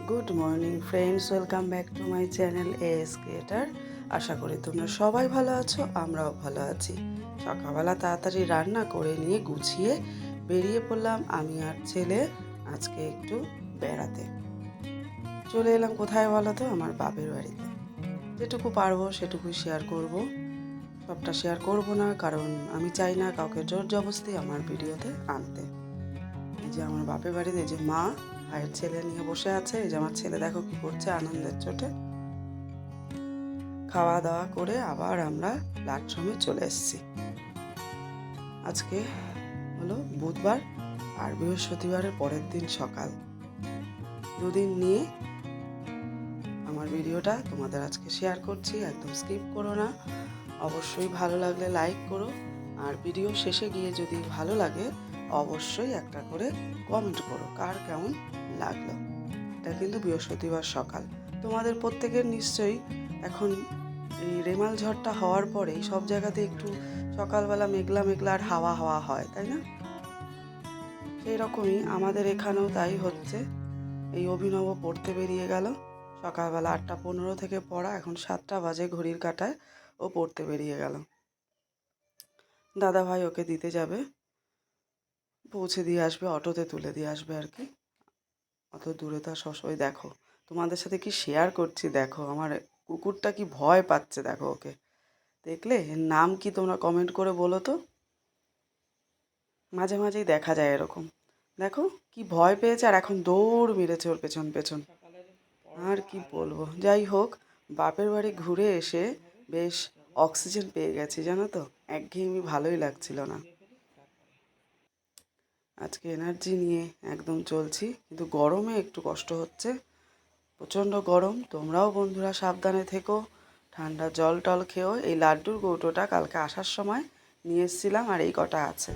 Good morning friends, welcome back to my channel AS creator. আশা করি তোমরা সবাই ভালো আছো, আমরাও ভালো আছি। সকালবেলা তাড়াতাড়ি রান্না করে নিয়ে গুছিয়ে বেরিয়ে পড়লাম আমি আর ছেলে আজকে একটু বেড়াতে। চলে এলাম কোথায় বলো তো? আমার বাপের বাড়িতে। যেটুকু পারবো সেটুকুই শেয়ার করব, সবটা শেয়ার করব না, কারণ আমি চাই না কাউকে জোর জবরদস্তি আমার ভিডিওতে আনতে। এই যে আমার বাপের বাড়িতে এই যে মা ভাইয়ের ছেলে নিয়ে বসে আছে। এই যে আমার ছেলে দেখো কি করছে আনন্দের চোটে। খাওয়া দাওয়া করে আবার আমরা প্ল্যাটফর্মে চলে এসেছি। আজকে হলো বুধবার আর বৃহস্পতিবারের পরের দিন সকাল, দুদিন নিয়ে আমার ভিডিওটা তোমাদের আজকে শেয়ার করছি। একদম স্কিপ করো না, অবশ্যই ভালো লাগলে লাইক করো, আর ভিডিও শেষে গিয়ে যদি ভালো লাগে অবশ্যই একটা করে কমেন্ট করো কার কেমন লাগলো। এটা কিন্তু বৃহস্পতিবার সকাল। তোমাদের প্রত্যেকের নিশ্চয়ই এখন এই রেমাল ঝড়টা হওয়ার পরে সব জায়গাতে একটু সকালবেলা মেঘলা মেঘলা আর হাওয়া হাওয়া হয়, তাই না? সেই রকমই আমাদের এখানেও তাই হচ্ছে। এই অভিনব পড়তে বেরিয়ে গেল সকালবেলা 8:15 থেকে পড়া, এখন 7টা বাজে ঘড়ির কাঁটায় ও পড়তে বেরিয়ে গেল। দাদা ভাই ওকে দিতে যাবে, পৌঁছে দিয়ে আসবে, অটোতে তুলে দিয়ে আসবে আর কি। অত দূরে তো সবসময় দেখো তোমাদের সাথে কি শেয়ার করছি, দেখো আমার কুকুরটা কি ভয় পাচ্ছে, দেখো ওকে দেখলে। এর নাম কি তোমরা কমেন্ট করে বলো তো। মাঝে মাঝেই দেখা যায় এরকম, দেখো কি ভয় পেয়েছে আর এখন দৌড় মেরেছে ওর পেছন পেছন। আর কি বলবো, যাই হোক, বাপের বাড়ি ঘুরে এসে বেশ অক্সিজেন পেয়ে গেছি জানো তো, একঘেয়েমি ভালোই লাগছিল না। আজকে এনার্জি নিয়ে একদম চলছি, কিন্তু গরমে একটু কষ্ট হচ্ছে, প্রচণ্ড গরম। তোমরাও বন্ধুরা সাবধানে থেকো, ঠান্ডা জল টল খেও। এই লাড্ডুর কৌটোটা কালকে আসার সময় নিয়ে এসেছিলাম, আর এই কটা আছে।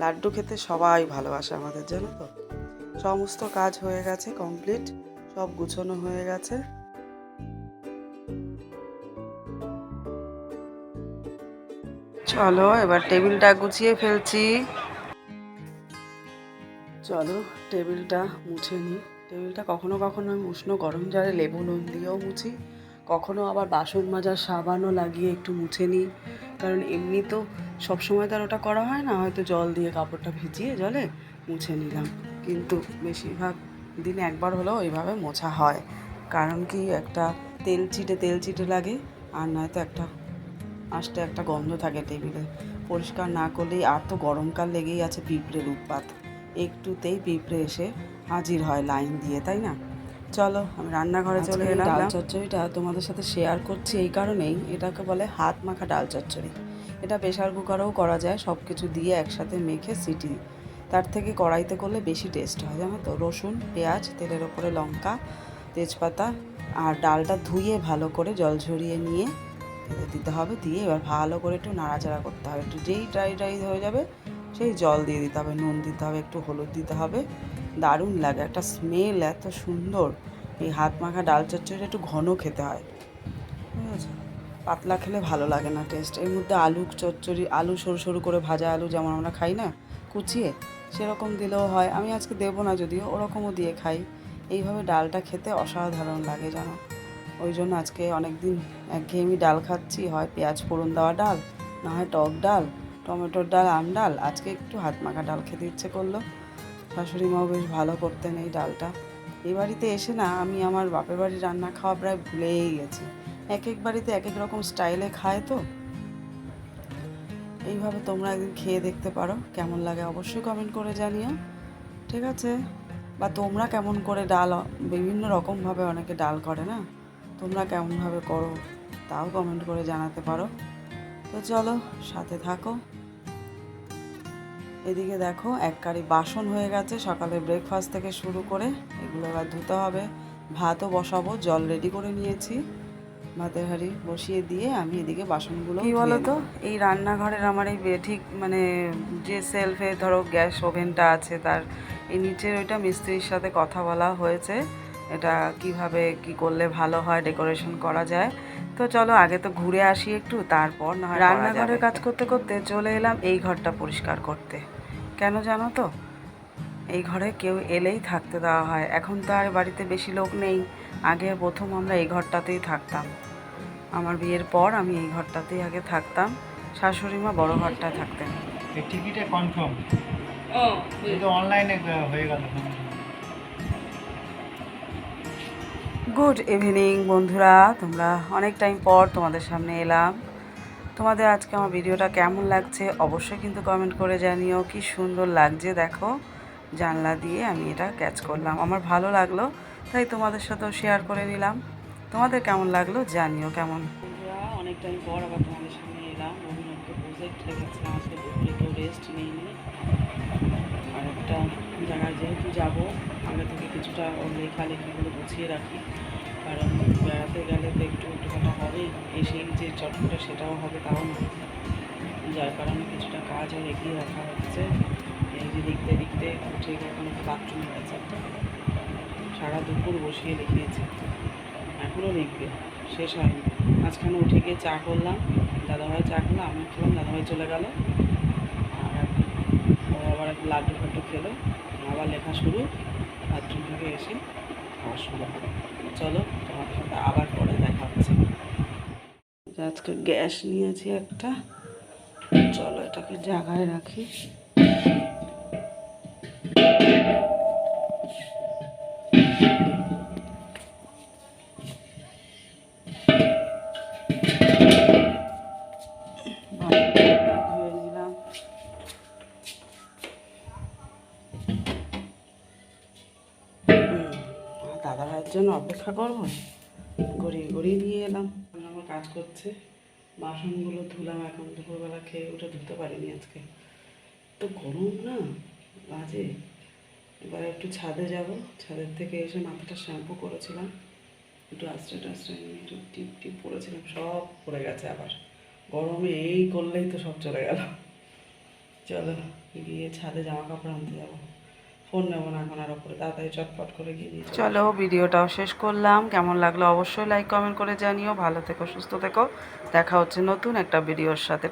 লাড্ডু খেতে সবাই ভালোবাসে আমাদের, জানো তো। সমস্ত কাজ হয়ে গেছে কমপ্লিট, সব গুছানো হয়ে গেছে। চলো এবার টেবিলটা গুছিয়ে ফেলছি। চলো টেবিলটা মুছে নিই। টেবিলটা কখনো কখনো আমি উষ্ণ গরম জলে লেবু নুন দিয়েও মুছি, কখনো আবার বাসন মাজার সাবানও লাগিয়ে একটু মুছে নিই, কারণ এমনি তো সবসময় তার ওটা করা হয় না, হয়তো জল দিয়ে কাপড়টা ভিজিয়ে জলে মুছে নিলাম, কিন্তু বেশিরভাগ দিনে একবার হলেও ওইভাবে মোছা হয়। কারণ কি, একটা তেল চিটে লাগে, আর নয়তো একটা আস্তে একটা গন্ধ থাকে টেবিলে। পরিষ্কার না করলেই, আর তো গরমকাল লেগেই আছে, পিঁপড়ের উৎপাত, একটুতেই পিঁপড়ে এসে হাজির হয় লাইন দিয়ে, তাই না? চলো আমি রান্নাঘরে চলে এলাম। ডাল চচ্চড়িটা তোমাদের সাথে শেয়ার করছি এই কারণেই, এটাকে বলে হাত মাখা ডাল চচ্চড়ি। এটা প্রেশার কুকারেও করা যায়, সব কিছু দিয়ে একসাথে মেখে সিটি, তার থেকে কড়াইতে করলে বেশি টেস্ট হয় জানো তো। রসুন, পেঁয়াজ, তেলের ওপরে লঙ্কা, তেজপাতা, আর ডালটা ধুয়ে ভালো করে জল ঝরিয়ে নিয়ে দিতে হবে, দিয়ে এবার ভালো করে একটু নাড়াচাড়া করতে হবে। একটু যেই ড্রাই হয়ে যাবে সেই জল দিয়ে দিতে হবে, নুন দিতে হবে, একটু হলুদ দিতে হবে। দারুণ লাগে, একটা স্মেল এত সুন্দর। এই হাত মাখা ডাল চচ্চড়িটা একটু ঘন খেতে হয়, ঠিক আছে? পাতলা খেলে ভালো লাগে না টেস্ট। এর মধ্যে আলু চচ্চড়ি, আলু সরু সরু করে ভাজা আলু যেমন আমরা খাই না কুচিয়ে, সেরকম দিলেও হয়। আমি আজকে দেবো না যদিও, ওরকমও দিয়ে খাই। এইভাবে ডালটা খেতে অসাধারণ লাগে জানো। ওই জন্য আজকে অনেক দিন একঘেয়েমি ডাল খাচ্ছি, হয় পেঁয়াজ ফোড়ন দেওয়া ডাল, না হয় টক ডাল, টমেটোর ডাল, আম ডাল। আজকে একটু হাত মাখা ডাল খেতে ইচ্ছে করলো। শাশুড়ি মাও বেশ ভালো করতেন এই ডালটা। এই বাড়িতে এসে না আমি আমার বাপের বাড়ির রান্না খাওয়া প্রায় ভুলেই গেছি। এক এক বাড়িতে এক এক রকম স্টাইলে খায় তো। এইভাবে তোমরা একদিন খেয়ে দেখতে পারো, কেমন লাগে অবশ্যই কমেন্ট করে জানিও, ঠিক আছে? বা তোমরা কেমন করে ডাল, বিভিন্ন রকমভাবে অনেকে ডাল করে না, তোমরা কেমনভাবে করো তাও কমেন্ট করে জানাতে পারো। তো চলো সাথে থাকো। এদিকে দেখো এক কারি বাসন হয়ে গেছে, সকালে ব্রেকফাস্ট থেকে শুরু করে এগুলো এবার ধুতে হবে। ভাতও বসাবো, জল রেডি করে নিয়েছি, ভাতের হাঁড়ি বসিয়ে দিয়ে আমি এদিকে বাসনগুলো কি বলো তো, এই রান্নাঘরের আমার এই ঠিক মানে যে সেলফে ধরো গ্যাস ওভেনটা আছে, তার এই নিচের ওইটা মিস্ত্রির সাথে কথা বলা হয়েছে, এটা কিভাবে কি করলে ভালো হয়, ডেকোরেশন করা যায়। তো চলো আগে তো ঘুরে আসি একটু, তারপর না হয় রান্নাঘরের কাজ করতে করতে চলে এলাম এই ঘরটা পরিষ্কার করতে। কেন জানো তো, এই ঘরে কেউ এলেই থাকতে দেওয়া হয়। এখন তো আর বাড়িতে বেশি লোক নেই। আগে প্রথম আমরা এই ঘরটাতেই থাকতাম। আমার বিয়ের পর আমি এই ঘরটাতেই আগে থাকতাম, শাশুড়ি মা বড় ঘরটায় থাকতেন। টিকিটে কনফার্ম কিন্তু অনলাইনে হয়ে গেল। গুড ইভিনিং বন্ধুরা, তোমরা অনেক টাইম পর তোমাদের সামনে এলাম। তোমাদের আজকে আমার ভিডিওটা কেমন লাগছে অবশ্যই কিন্তু কমেন্ট করে জানিও। কি সুন্দর লাগছে দেখো, জানলা দিয়ে আমি এটা ক্যাচ করলাম, আমার ভালো লাগলো তাই তোমাদের সাথেও শেয়ার করে নিলাম। তোমাদের কেমন লাগলো জানিও। কেমন বন্ধুরা, অনেক টাইম পর আবার তোমাদের সামনে এলাম। অভিনবকে প্রজেক্ট লেগেছিলাম আজকে দুপুরে, কেউ রেস্ট নিইনি। আর একটা জায়গায় যেহেতু যাবো, আগে থেকে কিছুটা ওর লেখালেখিগুলো গুছিয়ে রাখি, কারণ বেড়াতে গেলে তো একটু একটুখাটা হবে, এসেই যে চটপটে সেটাও হবে তাও না, যার কারণে কিছুটা কাজও এগিয়ে রাখা হচ্ছে। এই যে লিখতে লিখতে উঠে এখন একটু বাথরুমে গেছে, সারা দুপুর বসিয়ে লিখিয়েছে, এখনও লিখবে, শেষ হয়নি। মাঝখানে উঠে গিয়ে চা করলাম, দাদাভাই চা করলো, আমি খেলাম, দাদাভাই চলে গেল। আর ও আবার একটু লাড্ডু ফাড্ডু খেলো, আবার লেখা শুরু, বাথরুম থেকে এসে খাওয়া শুরু। চলো তোমাদের সাথে আবার পরে দেখা হচ্ছে। আজকে গ্যাস নিয়েছি একটা, চলো এটাকে জায়গায় রাখি। ধুয়ে নিলাম। দাদা ভাইয়ের জন্য অপেক্ষা করবো, গড়িয়ে গড়িয়ে নিয়ে এলাম। আমার কাজ করছে, বাসনগুলো ধুলাম, এখন দুপুরবেলা খেয়ে উঠে ধুতে পারিনি আজকে, তো গরম না বাজে। এবার একটু ছাদে যাব, ছাদের থেকে এসে মাথাটা শ্যাম্পু করেছিলাম, একটু আশ্রয় টাশ্রয় নিয়ে একটু টিপ টিপ পড়েছিলাম, সব পড়ে গেছে আবার। গরমে এই করলেই তো সব চলে গেল। চলো গিয়ে ছাদে জামা কাপড় আনতে যাবো, ফোন নেবো না এখন আর ওপরে, তাড়াতাড়ি চটপট করে গিয়ে নিয়ে চলো। ভিডিওটাও শেষ করলাম, কেমন লাগলো অবশ্যই লাইক কমেন্ট করে জানিও। ভালো থেকো, সুস্থ থেকো, দেখা হচ্ছে নতুন একটা ভিডিওর সাথে।